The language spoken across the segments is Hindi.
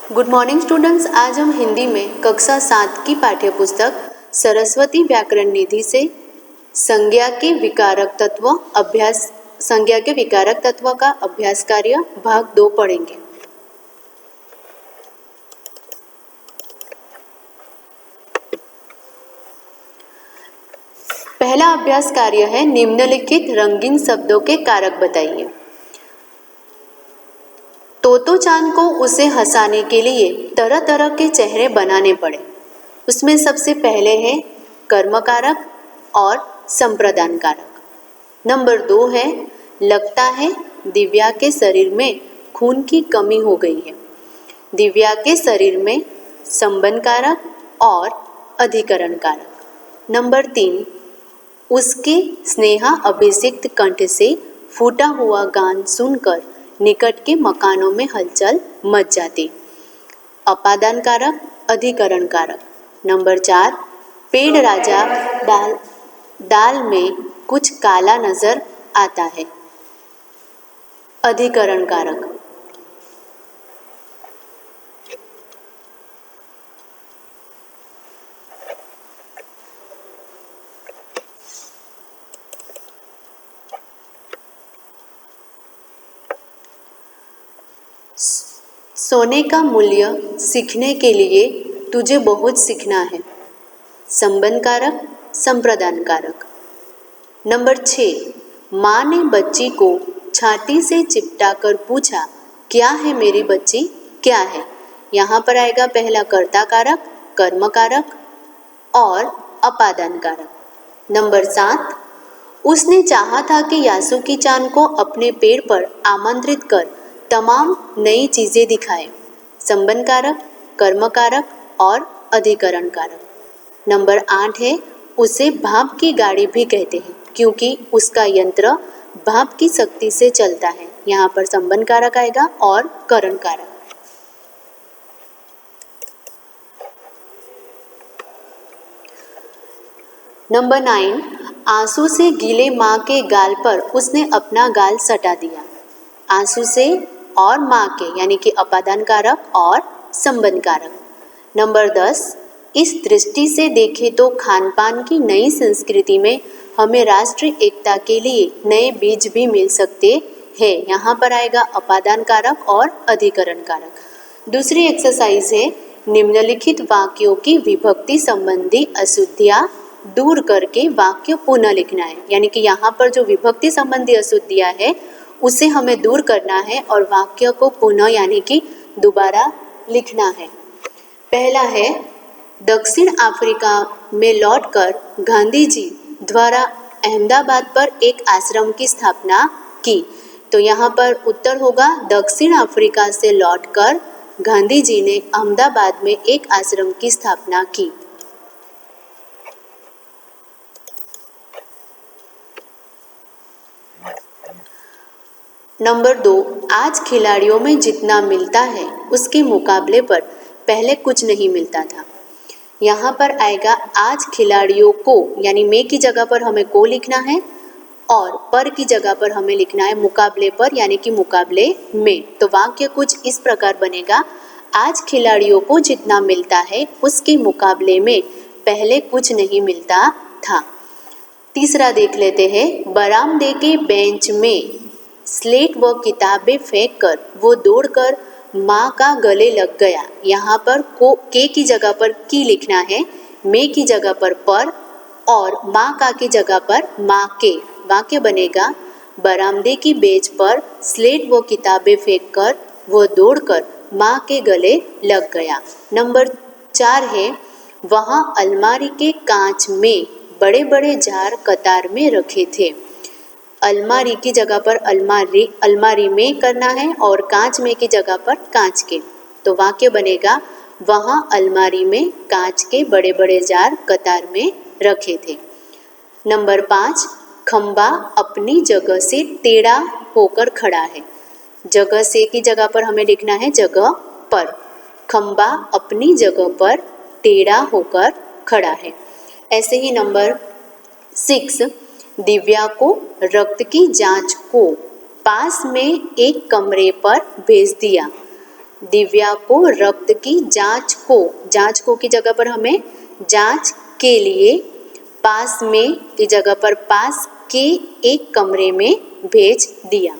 Good morning students. आज हम हिंदी में कक्षा 7 की पाठ्य पुस्तक सरस्वती व्याकरण निधि से संज्ञा के विकारक तत्व का अभ्यास कार्य भाग 2 पढ़ेंगे। पहला अभ्यास कार्य है निम्नलिखित रंगीन शब्दों के कारक बताइए। तोतो चांद को उसे हंसाने के लिए तरह तरह के चेहरे बनाने पड़े। उसमें सबसे पहले है कर्म कारक और संप्रदान कारक। नंबर 2 है लगता है दिव्या के शरीर में खून की कमी हो गई है। दिव्या के शरीर में संबंध कारक और अधिकरण कारक। नंबर 3 उसके स्नेहा अभिषिक्त कंठ से फूटा हुआ गान सुनकर निकट के मकानों में हलचल मच जाती। अपादान कारक, अधिकरण कारक। नंबर 4 पेड़ राजा दाल में कुछ काला नजर आता है। अधिकरण कारक। सोने का मूल्य सीखने के लिए तुझे बहुत सीखना है। संबंध कारक, संप्रदान कारक। नंबर 6 माँ ने बच्ची को छाती से चिपटा कर पूछा, क्या है मेरी बच्ची, क्या है। यहाँ पर आएगा पहला कर्ता कारक, कर्म कारक और अपादान कारक। नंबर 7 उसने चाहा था कि यासुकी चांद को अपने पेड़ पर आमंत्रित कर तमाम नई चीजें दिखाए। संबंध कारक, कर्म कारक और अधिकरण कारक। नंबर 8 है उसे भाप की गाड़ी भी कहते हैं क्योंकि उसका यंत्र भाप की शक्ति से चलता है। यहाँ पर संबंध कारक आएगा और करण कारक। नंबर 9 आंसू से गीले माँ के गाल पर उसने अपना गाल सटा दिया। आंसू से और माँ के यानी कि अपादान कारक और संबंध कारक। नंबर 10 इस दृष्टि से देखें तो खान पान की नई संस्कृति में हमें राष्ट्रीय एकता के लिए नए बीज भी मिल सकते हैं। यहाँ पर आएगा अपादान कारक और अधिकरण कारक। दूसरी एक्सरसाइज है निम्नलिखित वाक्यों की विभक्ति संबंधी अशुद्धियाँ दूर करके वाक्य पुनः लिखना है। यानी कि यहाँ पर जो विभक्ति संबंधी अशुद्धियाँ है उसे हमें दूर करना है और वाक्य को पुनः यानी कि दोबारा लिखना है। पहला है दक्षिण अफ्रीका में लौटकर गांधी जी द्वारा अहमदाबाद पर एक आश्रम की स्थापना की। तो यहाँ पर उत्तर होगा दक्षिण अफ्रीका से लौटकर गांधी जी ने अहमदाबाद में एक आश्रम की स्थापना की। नंबर 2 आज खिलाड़ियों में जितना मिलता है उसके मुकाबले पर पहले कुछ नहीं मिलता था। यहाँ पर आएगा आज खिलाड़ियों को यानी में की जगह पर हमें को लिखना है और पर की जगह पर हमें लिखना है मुकाबले पर यानी कि मुकाबले में। तो वाक्य कुछ इस प्रकार बनेगा आज खिलाड़ियों को जितना मिलता है उसके मुकाबले में पहले कुछ नहीं मिलता था। तीसरा देख लेते हैं बरामदे के बेंच में स्लेट व किताबें फेंक कर वो दौड़कर माँ का गले लग गया। यहाँ पर को के की जगह पर की लिखना है, में की जगह पर और माँ का की जगह पर माँ के। वाक्य बनेगा बरामदे की बेंच पर स्लेट व किताबें फेंक कर वो दौड़कर माँ के गले लग गया। नंबर 4 है वहाँ अलमारी के कांच में बड़े बड़े जार कतार में रखे थे। अलमारी की जगह पर अलमारी में करना है और कांच में की जगह पर कांच के। तो वाक्य बनेगा वहाँ अलमारी में कांच के बड़े बड़े जार कतार में रखे थे। नंबर 5 खंबा अपनी जगह से टेढ़ा होकर खड़ा है। जगह से की जगह पर हमें लिखना है जगह पर। खंबा अपनी जगह पर टेढ़ा होकर खड़ा है। ऐसे ही नंबर 6 दिव्या को रक्त की जांच को पास में एक कमरे पर भेज दिया। दिव्या को रक्त की जांच को की जगह पर हमें जांच के लिए पास में की जगह पर पास के एक कमरे में भेज दिया।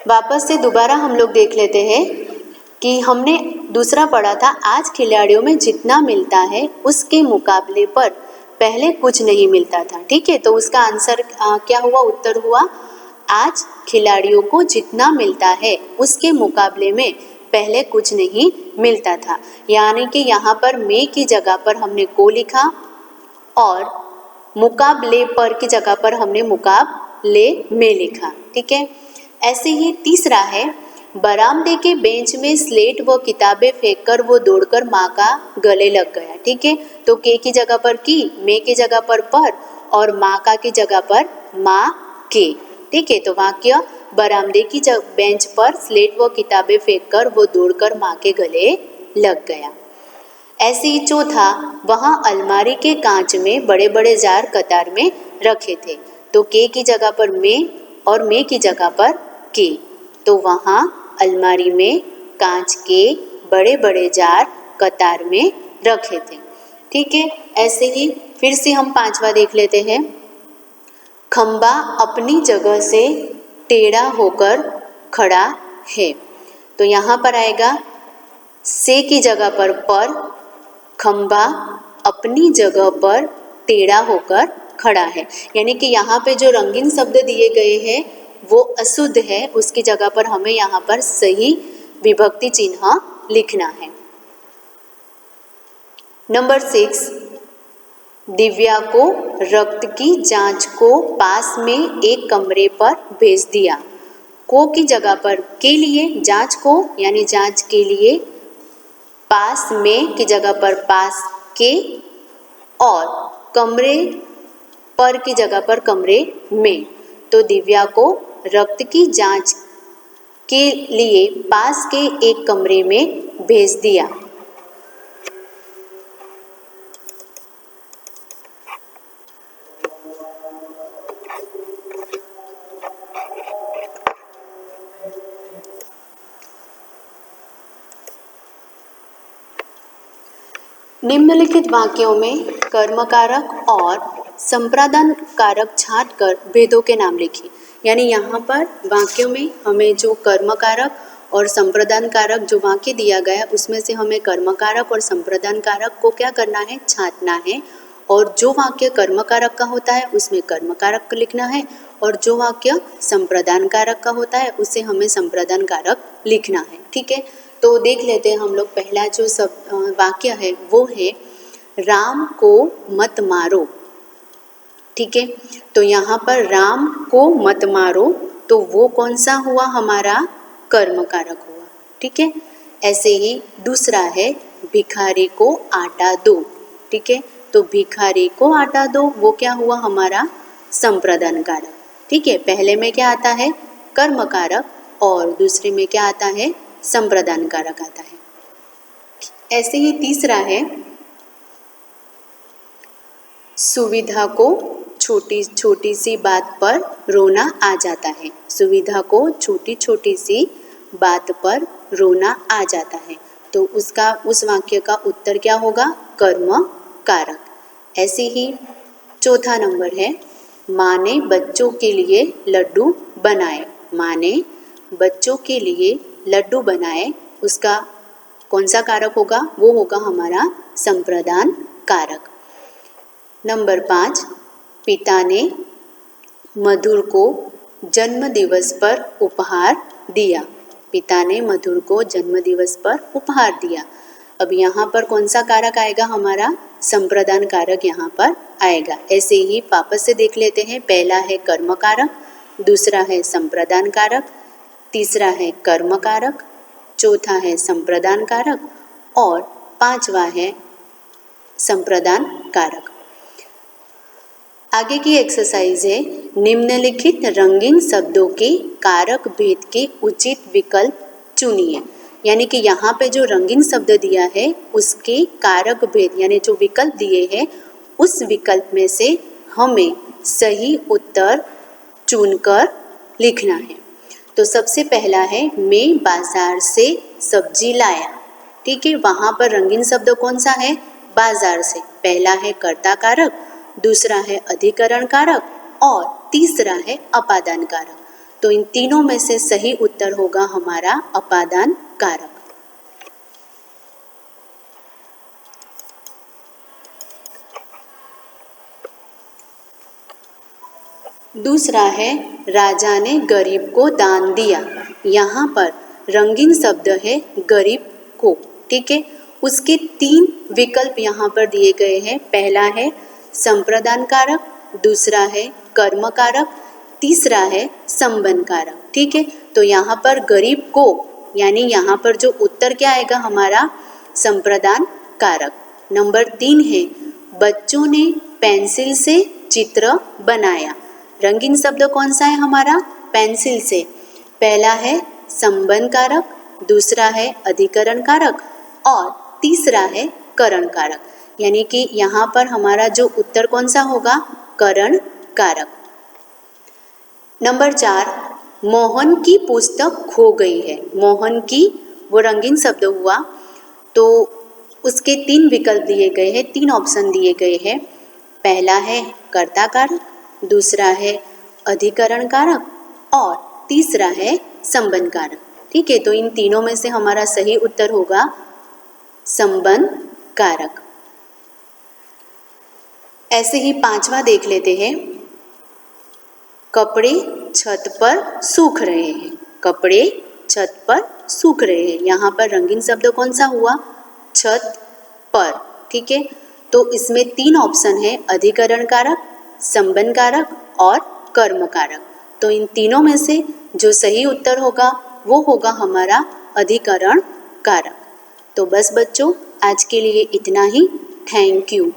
वापस से दोबारा हम लोग देख लेते हैं कि हमने दूसरा पढ़ा था, आज खिलाड़ियों में जितना मिलता है उसके मुकाबले पर पहले कुछ नहीं मिलता था। ठीक है, तो उसका आंसर क्या हुआ, उत्तर हुआ आज खिलाड़ियों को जितना मिलता है उसके मुकाबले में पहले कुछ नहीं मिलता था। यानी कि यहाँ पर में की जगह पर हमने को लिखा और मुकाबले पर की जगह पर हमने मुकाबले में लिखा। ठीक है, ऐसे ही तीसरा है, बरामदे के बेंच में स्लेट व किताबें फेंककर वो दौड़कर माँ का गले लग गया। ठीक है, तो के की जगह पर की, में की जगह पर और माँ का की जगह पर माँ के। ठीक है, तो वाक्य बरामदे की बेंच पर स्लेट व किताबें फेंककर वो दौड़कर माँ के गले लग गया। ऐसे ही चौथा, वहाँ अलमारी के कांच में बड़े बड़े जार कतार में रखे थे। तो के की जगह पर में और में की जगह पर के, तो वहाँ अलमारी में कांच के बड़े बड़े जार कतार में रखे थे। ठीक है, ऐसे ही फिर से हम पांचवा देख लेते हैं, खंबा अपनी जगह से टेढ़ा होकर खड़ा है। तो यहाँ पर आएगा से की जगह पर खंबा अपनी जगह पर टेढ़ा होकर खड़ा है। यानी कि यहाँ पे जो रंगीन शब्द दिए गए हैं वो अशुद्ध है, उसकी जगह पर हमें यहाँ पर सही विभक्ति चिन्ह लिखना है। नंबर 6, दिव्या को रक्त की जांच को पास में एक कमरे पर भेज दिया। को की जगह पर के लिए जांच को यानी जांच के लिए, पास में की जगह पर पास के और कमरे पर की जगह पर कमरे में। तो दिव्या को रक्त की जांच के लिए पास के एक कमरे में भेज दिया। निम्नलिखित वाक्यों में कर्मकारक और संप्रदान कारक छांटकर भेदों के नाम लिखिए। यानी यहाँ पर वाक्यों में हमें जो कर्मकारक और संप्रदान कारक जो वाक्य दिया गया उसमें से हमें कर्मकारक और संप्रदान कारक को क्या करना है, छांटना है। और जो वाक्य कर्मकारक का होता है उसमें कर्मकारक लिखना है और जो वाक्य संप्रदान कारक का होता है उसे हमें संप्रदान कारक लिखना है। ठीक है, तो देख लेते हैं हम लोग। पहला जो वाक्य है वो है, राम को मत मारो। ठीक है, तो यहाँ पर राम को मत मारो, तो वो कौन सा हुआ, हमारा कर्म कारक हुआ। ठीक है, ऐसे ही दूसरा है, भिखारी को आटा दो। ठीक है, तो भिखारी को आटा दो वो क्या हुआ, हमारा संप्रदान कारक। ठीक है, पहले में क्या आता है, कर्म कारक और दूसरे में क्या आता है, संप्रदान कारक आता है। ऐसे ही तीसरा है, सुविधा को छोटी छोटी सी बात पर रोना आ जाता है। सुविधा को छोटी छोटी सी बात पर रोना आ जाता है, तो उसका उस वाक्य का उत्तर क्या होगा, कर्म कारक। ऐसे ही चौथा नंबर है, माँ ने बच्चों के लिए लड्डू बनाए। माँ ने बच्चों के लिए लड्डू बनाए, उसका कौन सा कारक होगा, वो होगा हमारा संप्रदान कारक। नंबर 5, पिता ने मधुर को जन्मदिवस पर उपहार दिया। पिता ने मधुर को जन्मदिवस पर उपहार दिया। अब यहाँ पर कौन सा कारक आएगा, हमारा संप्रदान कारक यहाँ पर आएगा। ऐसे ही वापस से देख लेते हैं। पहला है कर्म कारक, दूसरा है संप्रदान कारक, तीसरा है कर्म कारक, चौथा है संप्रदान कारक और पांचवा है संप्रदान कारक। आगे की एक्सरसाइज है, निम्नलिखित रंगीन शब्दों के कारक भेद के उचित विकल्प चुनिए। यानी कि यहाँ पे जो रंगीन शब्द दिया है उसके कारक भेद यानी जो विकल्प दिए हैं उस विकल्प में से हमें सही उत्तर चुनकर लिखना है। तो सबसे पहला है मैं बाजार से सब्जी लाया। ठीक है, वहाँ पर रंगीन शब्द कौन सा है? बाजार से। पहला है कर्ता कारक, दूसरा है अधिकरण कारक और तीसरा है अपादान कारक। तो इन तीनों में से सही उत्तर होगा हमारा अपादान कारक। दूसरा है राजा ने गरीब को दान दिया। यहाँ पर रंगीन शब्द है गरीब को। ठीक है, उसके 3 विकल्प यहाँ पर दिए गए हैं। पहला है संप्रदान कारक, दूसरा है कर्म कारक, तीसरा है संबंध कारक। ठीक है, तो यहाँ पर गरीब को यानी यहाँ पर जो उत्तर क्या आएगा हमारा? संप्रदान कारक। नंबर 3 है बच्चों ने पेंसिल से चित्र बनाया। रंगीन शब्द कौन सा है हमारा? पेंसिल से। पहला है संबंध कारक, दूसरा है अधिकरण कारक और तीसरा है करण कारक। यानी कि यहाँ पर हमारा जो उत्तर कौन सा होगा? करण कारक। नंबर 4 मोहन की पुस्तक खो गई है। मोहन की वो रंगीन शब्द हुआ, तो उसके 3 विकल्प दिए गए हैं, 3 ऑप्शन दिए गए हैं। पहला है कर्ता कारक, दूसरा है अधिकरण कारक और तीसरा है संबंध कारक। ठीक है, तो इन तीनों में से हमारा सही उत्तर होगा संबंध कारक। ऐसे ही 5वां देख लेते हैं। कपड़े छत पर सूख रहे हैं। कपड़े छत पर सूख रहे हैं। यहाँ पर रंगीन शब्द कौन सा हुआ? छत पर। ठीक है, तो इसमें 3 ऑप्शन है अधिकरण कारक, संबंध कारक और कर्म कारक। तो इन तीनों में से जो सही उत्तर होगा वो होगा हमारा अधिकरण कारक। तो बस बच्चों, आज के लिए इतना ही। Thank you.